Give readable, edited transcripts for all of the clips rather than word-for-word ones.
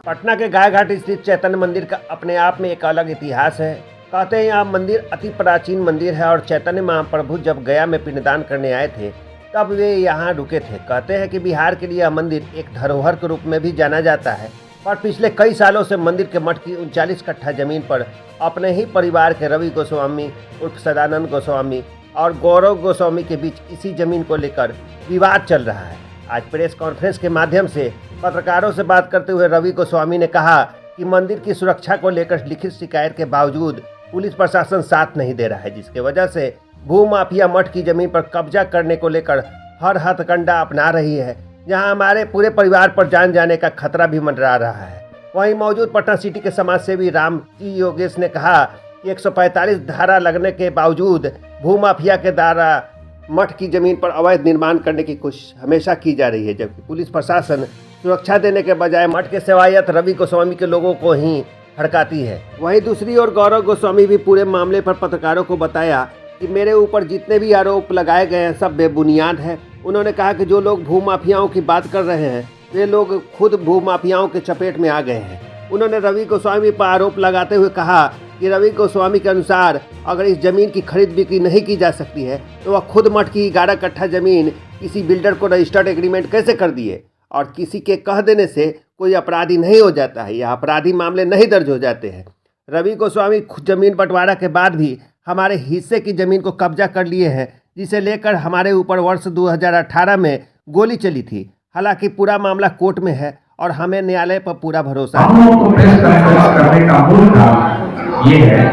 पटना के गाय घाट स्थित चैतन्य मंदिर का अपने आप में एक अलग इतिहास है। कहते हैं यह मंदिर अति प्राचीन मंदिर है और चैतन्य महाप्रभु जब गया में पिंडदान करने आए थे तब वे यहाँ रुके थे। कहते हैं कि बिहार के लिए यह मंदिर एक धरोहर के रूप में भी जाना जाता है और पिछले कई सालों से मंदिर के मठ की 39 कट्ठा जमीन पर अपने ही परिवार के रवि गोस्वामी उर्फ सदानंद गोस्वामी और गौरव गोस्वामी के बीच इसी जमीन को लेकर विवाद चल रहा है। आज प्रेस कॉन्फ्रेंस के माध्यम से पत्रकारों से बात करते हुए रवि गोस्वामी ने कहा कि मंदिर की सुरक्षा को लेकर लिखित शिकायत के बावजूद पुलिस प्रशासन साथ नहीं दे रहा है, जिसके वजह से भूमाफिया मठ की जमीन पर कब्जा करने को लेकर हर हथकंडा अपना रही है, जहां हमारे पूरे परिवार पर जान जाने का खतरा भी मंडरा रहा है। वहीं मौजूद पटना सिटी के समाजसेवी राम जी योगेश ने कहा कि 145 धारा लगने के बावजूद भूमाफिया के द्वारा मठ की जमीन पर अवैध निर्माण करने की कोशिश हमेशा की जा रही है, जबकि पुलिस प्रशासन सुरक्षा देने के बजाय मठ के सेवायत रवि गोस्वामी के लोगों को ही हड़काती है। वहीं दूसरी ओर गौरव गोस्वामी भी पूरे मामले पर पत्रकारों को बताया कि मेरे ऊपर जितने भी आरोप लगाए गए हैं सब बेबुनियाद है। उन्होंने कहा कि जो लोग भूमाफियाओं की बात कर रहे हैं वे लोग खुद भूमाफियाओं के चपेट में आ गए हैं। उन्होंने रवि गोस्वामी पर आरोप लगाते हुए कहा कि रवि गोस्वामी के अनुसार अगर इस जमीन की खरीद बिक्री नहीं की जा सकती है तो वह खुद मठ की 11 कट्ठा जमीन किसी बिल्डर को रजिस्टर्ड एग्रीमेंट कैसे कर दिए और किसी के कह देने से कोई अपराधी नहीं हो जाता है या अपराधी मामले नहीं दर्ज हो जाते हैं। रवि गोस्वामी खुद जमीन बंटवारा के बाद भी हमारे हिस्से की जमीन को कब्जा कर लिए हैं, जिसे लेकर हमारे ऊपर वर्ष 2018 में गोली चली थी। हालांकि पूरा मामला कोर्ट में है और हमें न्यायालय पर पूरा भरोसा है। हम लोग को प्रेस कॉन्फ्रेंस करने का मूल कारण ये है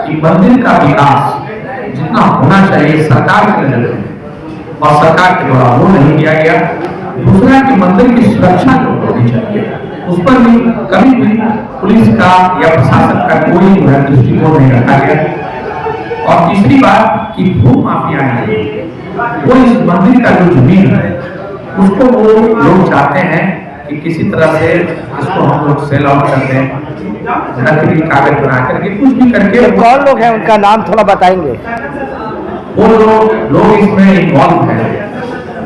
कि मंदिर का विकास जितना होना चाहिए सरकार के नजर में और सरकार के द्वारा वो नहीं किया गया। दूसरा कि मंदिर की सुरक्षा जो होनी चाहिए उस पर भी कभी भी पुलिस का या प्रशासन का कोई दृष्टिकोण नहीं रखा गया। और तीसरी बात कि भूमाफिया है वो इस मंदिर का जो जमीन है उसको वो लोग चाहते हैं कि किसी तरह से इसको हम लोग सेल आउट करते हैं, नकली कागज बना करके कुछ भी करके। कौन लोग हैं उनका नाम थोड़ा बताएंगे? वो लोग इसमें इन्वॉल्व हैं।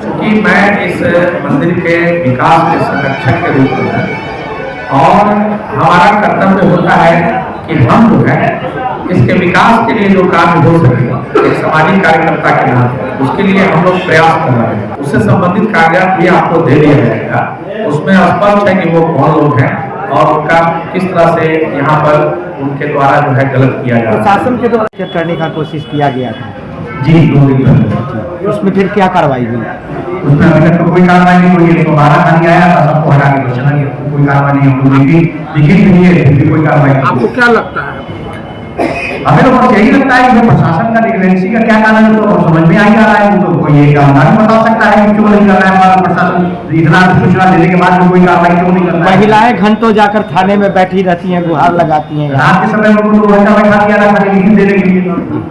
क्योंकि मैं इस मंदिर के विकास के संरक्षक के रूप में और हमारा कर्तव्य होता है कि हम जो है इसके विकास के लिए जो काम हो सके एक सामाजिक कार्यकर्ता के नाम उसके लिए हम लोग प्रयास कर रहे हैं। उससे संबंधित कागजात भी आपको दे दिया जाएगा। उसमें स्पष्ट है कि वो कौन लोग हैं और उनका किस तरह से यहाँ पर उनके द्वारा जो है गलत किया जा रहा है। प्रशासन के द्वारा करने का कोशिश किया गया था जी, 2 दिन पहले। उसमें फिर क्या कार्रवाई हुई? उसमें अभी तक तो कोई कार्रवाई नहीं हुई है। 112 खाली आया था, सबको हटा के चला गया, कोई कार्रवाई नहीं हुई। लिखित भी नहीं है, फिर भी कोई कार्रवाई नहीं। आपको क्या लगता है? हमें तो बस यही लगता है कि प्रशासन का निगरानी का क्या कारण है तो समझ में आ ही रहा है। तो कोई एक अंदाज बता सकता है कि क्यों नहीं कर रहा है हमारा प्रशासन। इतना सूचना देने के बाद भी कोई कार्रवाई क्यों नहीं कर रहा है? महिलाएं घंटों जाकर थाने में बैठी रहती हैं, गुहार लगाती हैं। रात के समय में उनको घंटा बैठा दिया था खाली लिखित देने के लिए।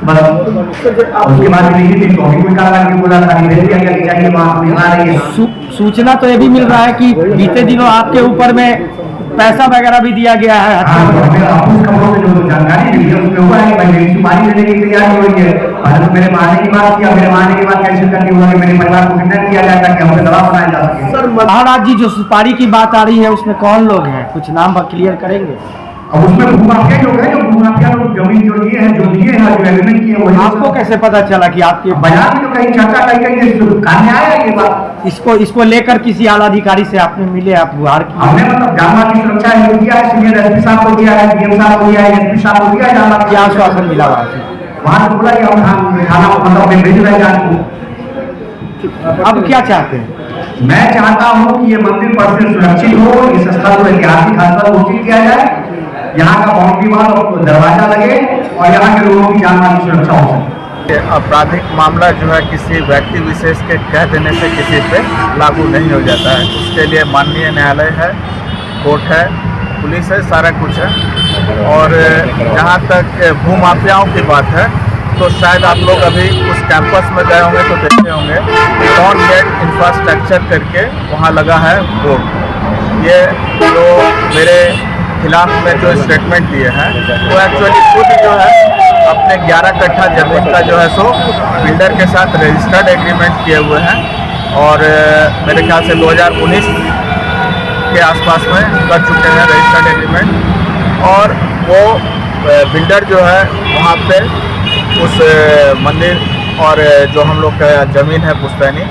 बस उसके बाद लिखित तो कोई कार्रवाई नहीं, बोला था भेज दिया गया कि जाइए वहाँ मिला रही है। सूचना तो ये भी मिल रहा है कि बीते दिनों आपके ऊपर में पैसा वगैरह भी दिया गया है। उस खबरों से जो जानकारी मिली है उसमें हुआ है कि मेरी सुपारी देने की तैयारी हो रही है। तो मेरे मारने की बात किया, मेरे मारने के बाद कैसे करके हुआ कि मेरे परिवार को किडनैप किया जाए ताकि हमें दबाव बनाया जा सके। सर महाराज जी जो सुपारी की बात आ रही है उसमें कौन लोग हैं, कुछ नाम क्लियर करेंगे? अब उसमें भूमाफिया लोग हैं, जो भूमाफिया लोग जमीन जो लिए हैं, जो दिए हैं, जो एग्रीमेंट किए हैं। आपको कैसे पता चला कि आपके बाजार में जो कहीं चर्चा कहीं कान आया है ये बात? इसको लेकर किसी आला अधिकारी से आपने मिले, आप गुहार की? हमने मतलब जानवर की सुरक्षा है दिया है, सीनियर एसपी साहब को दिया है, डीएम साहब को दिया है, एसपी साहब को दिया है। जानवर क्या आश्वासन मिला वहाँ से बोला कि हम थाना मतलब में भेज रहे हैं। अब क्या चाहते हैं? मैं चाहता हूँ कि ये मंदिर पर से सुरक्षित हो, इस स्थल को ऐतिहासिक स्थल घोषित किया जाए, यहाँ का बाउंड्री वाल और दरवाजा लगे और यहाँ के लोगों की जान माल की सुरक्षा हो सके। आपराधिक मामला जो है किसी व्यक्ति विशेष के कह देने से किसी पे लागू नहीं हो जाता है। उसके लिए माननीय न्यायालय है, कोर्ट है, पुलिस है, सारा कुछ है। और जहाँ तक भूमाफियाओं की बात है तो शायद आप लोग अभी उस कैंपस में गए होंगे तो देखे होंगे टॉन गेट इंफ्रास्ट्रक्चर करके वहाँ लगा है बोर्ड। ये जो मेरे खिलाफ में जो स्टेटमेंट दिए हैं वो एक्चुअली खुद जो है अपने 11 कट्ठा जमीन का जो है सो बिल्डर के साथ रजिस्टर्ड एग्रीमेंट किए हुए हैं। और मेरे ख्याल से 2019 के आसपास में कर चुके हैं रजिस्टर्ड एग्रीमेंट। और वो बिल्डर जो है वहाँ पे उस मंदिर और जो हम लोग का ज़मीन है पुश्तैनी,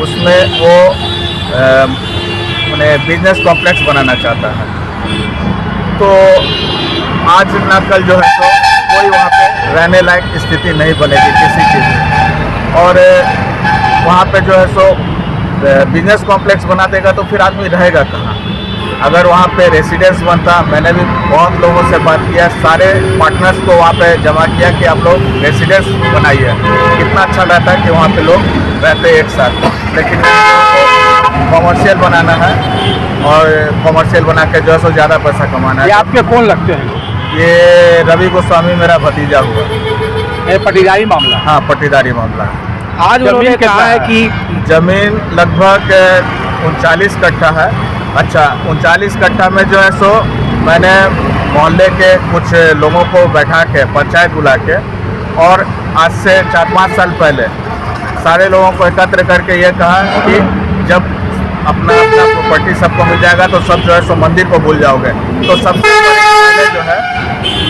उसमें वो उन्हें बिजनेस कॉम्प्लेक्स बनाना चाहता है। तो आज ना कल जो है तो कोई वहाँ पे रहने लायक स्थिति नहीं बनेगी किसी की भी। और वहाँ पे जो है सो बिजनेस कॉम्प्लेक्स बना देगा तो फिर आदमी रहेगा कहाँ। अगर वहाँ पे रेसिडेंस बनता, मैंने भी बहुत लोगों से बात किया, सारे पार्टनर्स को वहाँ पे जमा किया कि आप लोग रेसिडेंस बनाइए, कितना अच्छा रहता है कि वहाँ पे लोग रहते एक साथ। लेकिन कॉमर्शियल बनाना है और कॉमर्शियल बना के जो है सो ज़्यादा पैसा कमाना है। ये आपके कौन लगते हैं? ये रवि गोस्वामी मेरा भतीजा हुआ। ये पटीदारी मामला? हाँ, पट्टीदारी मामला। आज उन्होंने कहा है कि जमीन लगभग 39 कट्ठा है। अच्छा, 39 कट्ठा में जो है सो मैंने मोहल्ले के कुछ लोगों को बैठा के पंचायत बुला के और आज से 4-5 साल पहले सारे लोगों को एकत्र करके ये कहा कि जब अपना प्रॉपर्टी सबको मिल जाएगा तो सब जो है सो मंदिर को भूल जाओगे। तो सबसे पहले जो है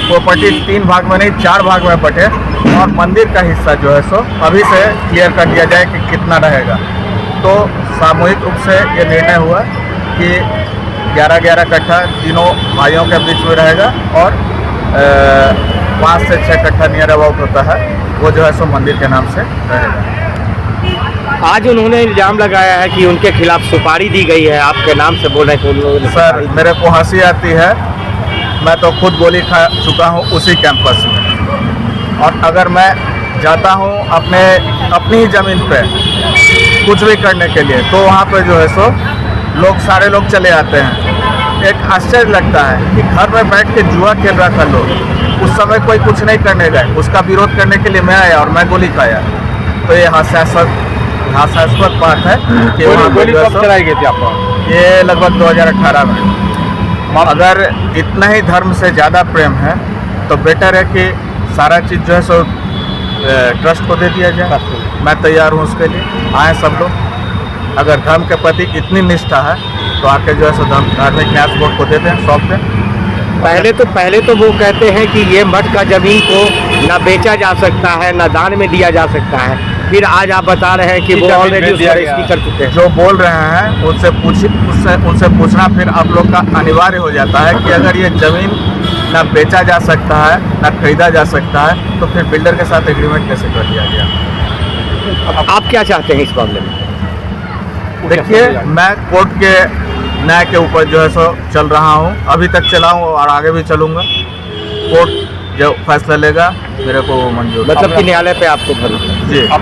प्रॉपर्टी 3 भाग में नहीं 4 भाग में बटे और मंदिर का हिस्सा जो है सो अभी से क्लियर कर दिया जाए कि कितना रहेगा। तो सामूहिक रूप से ये निर्णय हुआ कि 11-11 कट्ठा तीनों भाइयों के बीच में रहेगा और 5 से 6 कट्ठा नियर अबाउट होता है वो जो है सो मंदिर के नाम से रहेगा। आज उन्होंने इल्ज़ाम लगाया है कि उनके खिलाफ सुपारी दी गई है, आपके नाम से बोल रहे हैं कि उन लोगों ने। सर, मेरे को हंसी आती है, मैं तो खुद गोली खा चुका हूँ उसी कैंपस में। और अगर मैं जाता हूँ अपनी ही ज़मीन पे कुछ भी करने के लिए तो वहाँ पे जो है सो सारे लोग चले आते हैं। एक आश्चर्य लगता है कि घर में बैठ के जुआ खेल रहा था लोग, उस समय कोई कुछ नहीं करने गए, उसका विरोध करने के लिए मैं आया और मैं गोली खाया। तो ये हास्यास्पद बात है कि गोली कब चलाई गई थी आपको? ये लगभग 2018 में। अगर इतना ही धर्म से ज़्यादा प्रेम है तो बेटर है कि सारा चीज़ जो है सो ट्रस्ट को दे दिया जाए। मैं तैयार हूँ उसके लिए, आए सब लोग। अगर धर्म के प्रति इतनी निष्ठा है तो आके जो है सो धार्मिक न्यास बोर्ड को देते हैं, सौंप दें। पहले तो वो कहते हैं कि ये मठ का ज़मीन को ना बेचा जा सकता है ना दान में दिया जा सकता है, फिर आज आप बता रहे हैं कि वो ऑलरेडी उसका रजिस्ट्री कर चुके हैं। जो बोल रहे हैं उनसे पूछना फिर आप लोग का अनिवार्य हो जाता है कि अगर ये ज़मीन ना बेचा जा सकता है ना खरीदा जा सकता है तो फिर बिल्डर के साथ एग्रीमेंट कैसे कर दिया गया। आप क्या चाहते हैं इस मामले में? देखिए, मैं कोर्ट के न्याय के ऊपर जो है सो चल रहा हूँ, अभी तक चला हूँ और आगे भी चलूँगा। कोर्ट जो फैसला लेगा मेरे को मंजूर। मतलब कि न्यायालय पे आपको भरोसा? जी।